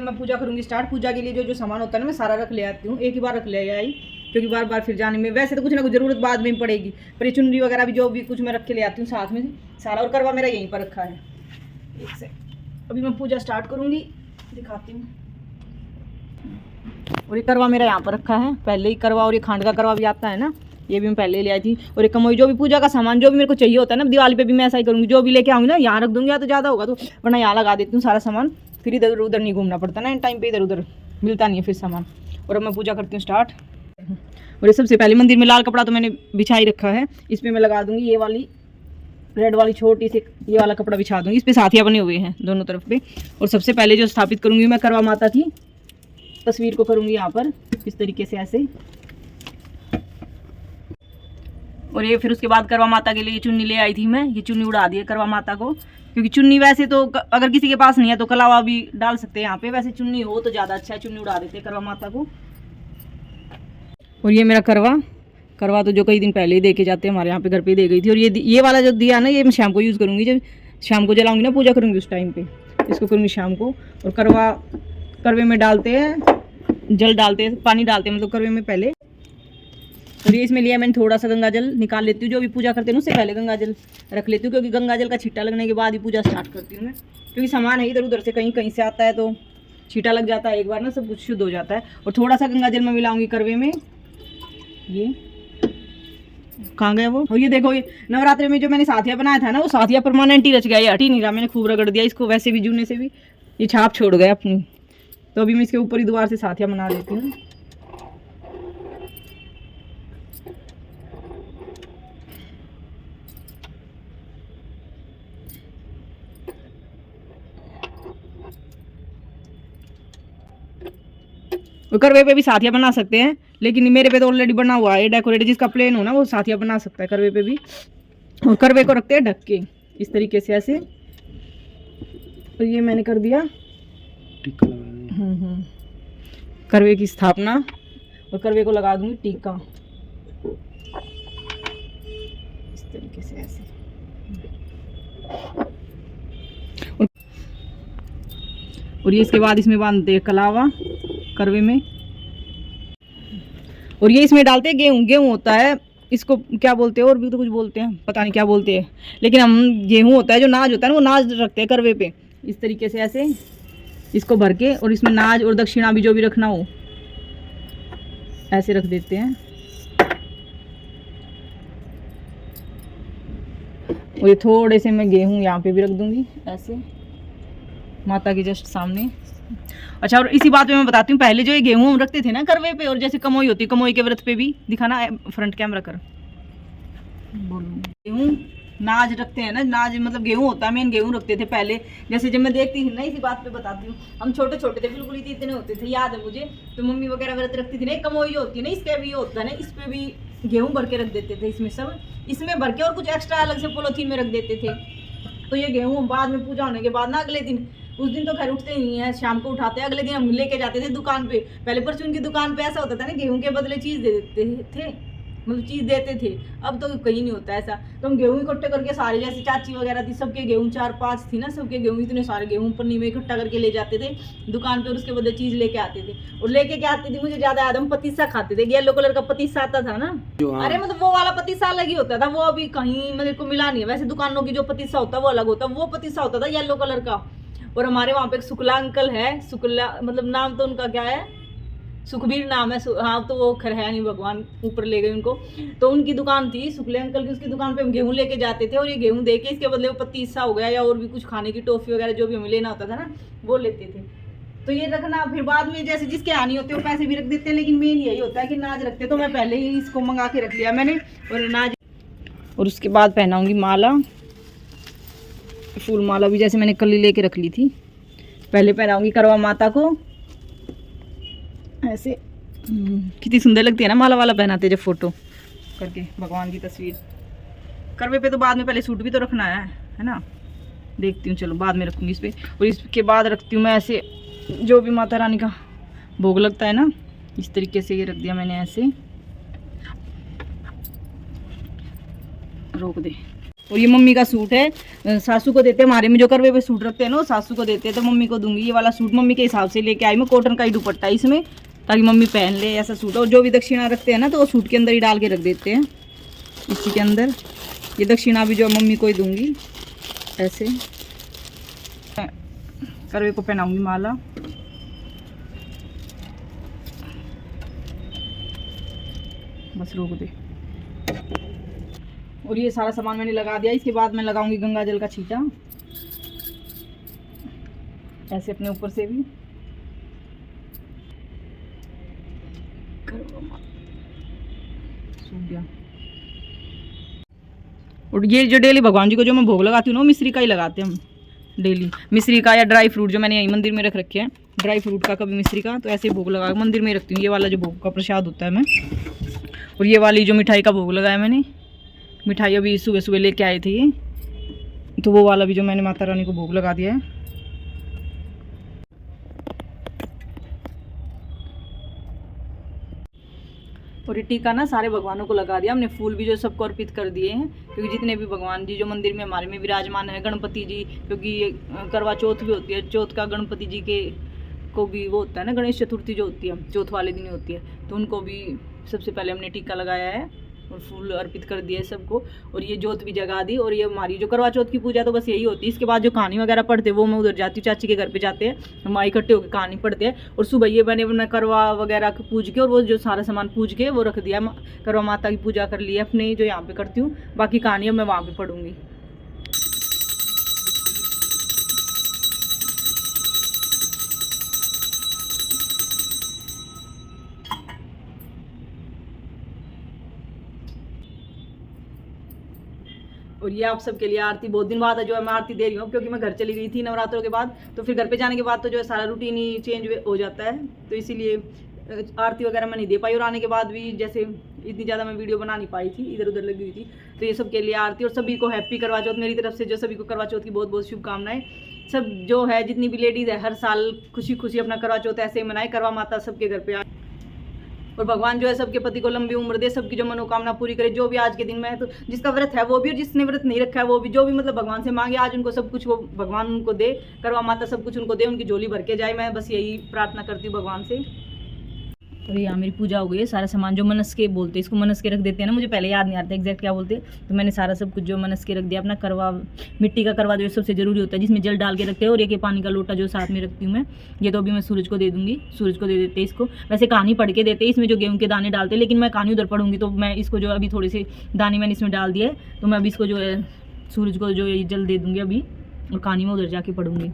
मैं पूजा करूँगी स्टार्ट। पूजा के लिए जो जो सामान होता है ना मैं सारा रख ले आती हूँ, एक ही बार रख ले आई, क्योंकि बार बार फिर जाने में वैसे तो कुछ ना कुछ ज़रूरत बाद में पड़ेगी, पर ये चुनरी वगैरह भी जो भी कुछ मैं रख के ले आती हूँ साथ में सारा। और करवा मेरा यहीं पर रखा है एक से। अभी मैं पूजा स्टार्ट करूँगी, दिखाती हूँ। और ये करवा मेरा यहाँ पर रखा है पहले ही करवा, और ये खांड का करवा भी आता है ना, ये भी मैं पहले ले आई थी। और ये कमोई जो भी पूजा का सामान जो भी मेरे को चाहिए होता है ना, दिवाली पे भी मैं ऐसा ही करूँगी, जो भी लेके आऊँगी ना यहाँ रख दूँगी, या तो ज़्यादा होगा तो वरना यहाँ लगा देती हूँ सारा सामान, फिर इधर उधर नहीं घूमना पड़ता ना, इन टाइम पे इधर उधर मिलता नहीं है फिर सामान। और अब मैं पूजा करती हूँ स्टार्ट। और ये सबसे पहले मंदिर में लाल कपड़ा तो मैंने बिछा ही रखा है, इसमें मैं लगा दूँगी ये वाली रेड वाली छोटी सी ये वाला कपड़ा बिछा दूँगी, इस पर साथियाँ बने हुए हैं दोनों तरफ पे। और सबसे पहले जो स्थापित करूँगी मैं करवा माता की तस्वीर को करूँगी यहाँ पर इस तरीके से ऐसे। और ये फिर उसके बाद करवा माता के लिए चुन्नी ले आई थी मैं, ये चुन्नी उड़ा दी है करवा माता को, क्योंकि चुन्नी वैसे तो अगर किसी के पास नहीं है तो कलावा भी डाल सकते हैं यहाँ पे, वैसे चुन्नी हो तो ज़्यादा अच्छा है, चुन्नी उड़ा देते हैं करवा माता को। और ये मेरा करवा तो जो कई दिन पहले ही देके जाते हैं हमारे यहाँ पे, घर पे ही दे गई थी। और ये वाला जो दिया ना, ये मैं शाम को यूज़ करूँगी, जब शाम को जलाऊँगी ना पूजा करूँगी उस टाइम पे इसको करूँगी शाम को। और करवे में डालते हैं जल, डालते हैं पानी डालते हैं मतलब करवे में पहले। और ये इसमें लिया मैंने थोड़ा सा गंगा जल निकाल लेती हूँ, जो भी पूजा करते हैं उससे पहले गंगा जल रख लेती हूँ, क्योंकि गंगा जल का छींटा लगने के बाद ही पूजा स्टार्ट करती हूँ मैं, क्योंकि सामान है इधर उधर से कहीं से आता है तो छींटा लग जाता है एक बार ना, सब कुछ शुद्ध हो जाता है। और थोड़ा सा गंगा जल मैं मिलाऊंगी करवे में। ये कहाँ गया वो? और ये देखो, ये नवरात्रि में जो मैंने साथिया बनाया था ना, वो साथिया परमानेंट ही रच गया, ये हट ही नहीं रहा, मैंने खूब रगड़ दिया इसको, वैसे भी जूने से भी ये छाप छोड़ गया अपनी। तो अभी मैं इसके ऊपर ही दोबारा से साथिया बना लेती हूँ। करवे पे भी साथिया बना सकते हैं, लेकिन मेरे पे तो ऑलरेडी बना हुआ है डेकोरेट, जिसका प्लेन हो ना वो साथिया बना सकता है करवे पे भी। और करवे को रखते हैं ढक के इस तरीके से ऐसे। और ये मैंने कर दिया टीका करवे की स्थापना, और करवे को लगा दूंगी टीका इस तरीके से ऐसे। और ये इसके बाद इसमें बांधते हैं कलावा करवे में। और ये इसमें डालते हैं गेहूँ होता है, इसको क्या बोलते हैं और भी तो कुछ बोलते हैं, पता नहीं क्या बोलते हैं, लेकिन हम गेहूँ होता है जो नाज होता है ना, वो नाज रखते हैं करवे पे इस तरीके से ऐसे इसको भर के। और इसमें नाज और दक्षिणा भी जो भी रखना हो ऐसे रख देते हैं। और ये थोड़े से मैं गेहूँ यहाँ पे भी रख दूंगी ऐसे माता के जस्ट सामने। अच्छा, और इसी बात पे मैं बताती हूँ, पहले जो ये गेहूँ हम रखते थे ना करवे पे, और जैसे कमोई होती है, कमोई के व्रत पे भी दिखाना फ्रंट कैमरा कर बोलो, गेहूँ नाज रखते हैं ना, नाज मतलब गेहूँ होता है, मेन गेहूँ रखते थे पहले। जैसे जब मैं देखती थी ना, इसी बात पे बताती हूँ, हम छोटे छोटे थे बिल्कुल ही इतने होते थे, याद है मुझे, तो मम्मी वगैरह व्रत रखती थी ना, कमोई होती है ना, इसके भी होता है ना, इस पे भी गेहूँ भर के रख देते थे, इसमें सब इसमें भर के, और कुछ एक्स्ट्रा अलग से पॉलीथीन में रख देते थे। तो ये गेहूँ बाद में पूजा होने के बाद ना अगले दिन, उस दिन तो खैर उठते ही नहीं है, शाम को उठाते हैं, अगले दिन हम लेके जाते थे दुकान पे। पहले परचून की दुकान पे ऐसा होता था ना, गेहूं के बदले चीज़ दे देते थे, मतलब चीज़ देते थे, अब तो कहीं नहीं होता ऐसा। तो हम गेहूं इकट्ठे करके सारे, जैसे चाची वगैरह थी सबके गेहूं 4-5 थी ना, सबके गेहूं इतने सारे गेहूं पन्नी में इकट्ठा करके ले जाते थे दुकान पे, और उसके बदले चीज़ लेके आते थे। और लेके क्या आती थी मुझे ज़्यादा याद, हम पतीसा खाते थे, येलो कलर का पतीसा आता था ना, अरे मतलब वो वाला पतीसा अलग ही होता था, वो अभी कहीं मेरे को मिला नहीं है, वैसे दुकानों की जो पतीसा होता है वो अलग होता है, वो पतीसा होता था येलो कलर का। और हमारे वहाँ पे एक शुक्ला अंकल है, शुक्ला मतलब नाम तो उनका क्या है, सुखबीर नाम है, हाँ तो वो खैर है नहीं, भगवान ऊपर ले गए उनको। तो उनकी दुकान थी शुक्ला अंकल की, उसकी दुकान पे हम गेहूँ लेके जाते थे, और ये गेहूँ दे के इसके बदले वो पतीसा हो गया या और भी कुछ खाने की टॉफी वगैरह जो भी हमें लेना होता था ना, वो लेते थे। तो ये रखना, फिर बाद में जैसे जिसके आनी होते हैं वो पैसे भी रख देते हैं, लेकिन मेन यही होता है कि नाज रखते, तो मैं पहले ही इसको मंगा के रख लिया मैंने, और नाज। और उसके बाद पहनाऊँगी माला, फूल माला भी जैसे मैंने कल ही लेके रख ली थी। पहले पहनाऊंगी करवा माता को ऐसे, कितनी सुंदर लगती है ना माला वाला पहनाते जब फोटो करके भगवान की तस्वीर। करवे पे तो बाद में पहले सूट भी तो रखना है ना, देखती हूँ, चलो बाद में रखूँगी इस पर। और इसके बाद रखती हूँ मैं ऐसे जो भी माता रानी का भोग लगता है ना, इस तरीके से ये रख दिया मैंने ऐसे, रोक दे। और ये मम्मी का सूट है, सासू को देते हैं, हमारे में जो करवे पे सूट रखते हैं ना, सासू को देते हैं, तो मम्मी को दूंगी। ये वाला सूट मम्मी के हिसाब से लेके आई मैं, कॉटन का ही दुपट्टा इसमें, ताकि मम्मी पहन ले ऐसा सूट। और जो भी दक्षिणा रखते हैं ना, तो वो सूट के अंदर ही डाल के रख देते हैं, इसी के अंदर। ये दक्षिणा भी जो मम्मी को ही दूंगी ऐसे। करवे को पहनाऊंगी माला। बस रोक दे। और ये सारा सामान मैंने लगा दिया। इसके बाद मैं लगाऊंगी गंगा जल का छींटा ऐसे अपने ऊपर से भी। सूख गया। और ये जो डेली भगवान जी को जो मैं भोग लगाती हूँ ना, मिश्री का ही लगाते हैं हम डेली। मिश्री का या ड्राई फ्रूट जो मैंने यही मंदिर में रख रखे हैं, ड्राई फ्रूट का कभी मिश्री का, तो ऐसे भोग लगा मंदिर में रखती हूँ। ये वाला जो भोग का प्रसाद होता है मैं। और ये वाली जो मिठाई का भोग लगाया मैंने, मिठाई अभी सुबह सुबह लेके आए थे ये, तो वो वाला भी जो मैंने माता रानी को भोग लगा दिया है। और ये टीका ना सारे भगवानों को लगा दिया हमने। फूल भी जो सबको अर्पित कर दिए हैं, क्योंकि जितने भी भगवान जी जो मंदिर में हमारे में विराजमान है, गणपति जी, क्योंकि करवा चौथ भी होती है, चौथ का गणपति जी के को भी वो होता है ना, गणेश चतुर्थी जो होती है चौथ वाले दिन होती है, तो उनको भी सबसे पहले हमने टीका लगाया है और फूल अर्पित कर दिए सबको। और ये जोत भी जगा दी। और ये हमारी जो करवा चौथ की पूजा तो बस यही होती है। इसके बाद जो कहानी वगैरह पढ़ते हैं वो मैं उधर जाती हूँ, चाची के घर पे जाते हैं, हम इकट्ठे होकर कहानी पढ़ते हैं। और सुबह ये मैंने करवा वगैरह पूज के, और वो जो सारा सामान पूज के वो रख दिया, करवा माता की पूजा कर ली अपने जो यहाँ पे करती हूँ। बाकी कहानी मैं वहाँ पर पढ़ूँगी। और ये आप सबके लिए आरती बहुत दिन बाद जो है मैं आरती दे रही हूँ, क्योंकि मैं घर चली गई थी नवरात्रों के बाद, तो फिर घर पे जाने के बाद तो जो है सारा रूटीन ही चेंज हो जाता है, तो इसीलिए आरती वगैरह मैं नहीं दे पाई। और आने के बाद भी जैसे इतनी ज़्यादा मैं वीडियो बना नहीं पाई थी, इधर उधर लगी हुई थी। तो ये सबके लिए आरती। और सभी को हैप्पी करवा चौथ मेरी तरफ से, जो सभी को करवा चौथ की बहुत बहुत शुभकामनाएं। सब जो है जितनी भी लेडीज़ है, हर साल खुशी खुशी अपना करवा चौथ ऐसे ही मनाए, करवा माता सबके घर पे आए, और भगवान जो है सबके पति को लंबी उम्र दे, सबकी जो मनोकामना पूरी करे। जो भी आज के दिन में है, तो जिसका व्रत है वो भी, और जिसने व्रत नहीं रखा है वो भी, जो भी मतलब भगवान से मांगे आज उनको सब कुछ वो भगवान उनको दे, करवा माता सब कुछ उनको दे, उनकी झोली भर के जाए। मैं बस यही प्रार्थना करती हूँ भगवान से। और यहाँ मेरी पूजा हो गई है। सारा सामान जो मनस के बोलते हैं, इसको मनस के रख देते हैं ना, मुझे पहले याद नहीं आता एग्जैक्ट क्या बोलते, तो मैंने सारा सब कुछ जो मनस के रख दिया। अपना करवा, मिट्टी का करवा जो सबसे ज़रूरी होता है, जिसमें जल डाल के रखते हैं। और एक पानी का लोटा जो साथ में रखती हूँ मैं, ये तो अभी मैं सूरज को दे दूँगी, सूरज को दे देते हैं इसको। वैसे कहानी पढ़ के देते हैं, इसमें जो गेहूँ के दाने डालते हैं, लेकिन मैं कहानी उधर पढ़ूंगी, तो मैं इसको जो अभी थोड़े से दाने मैंने इसमें डाल दिए, तो मैं अभी इसको जो है सूरज को जो जल दे दूँगी अभी, और कहानी में उधर जाके पढ़ूँगी।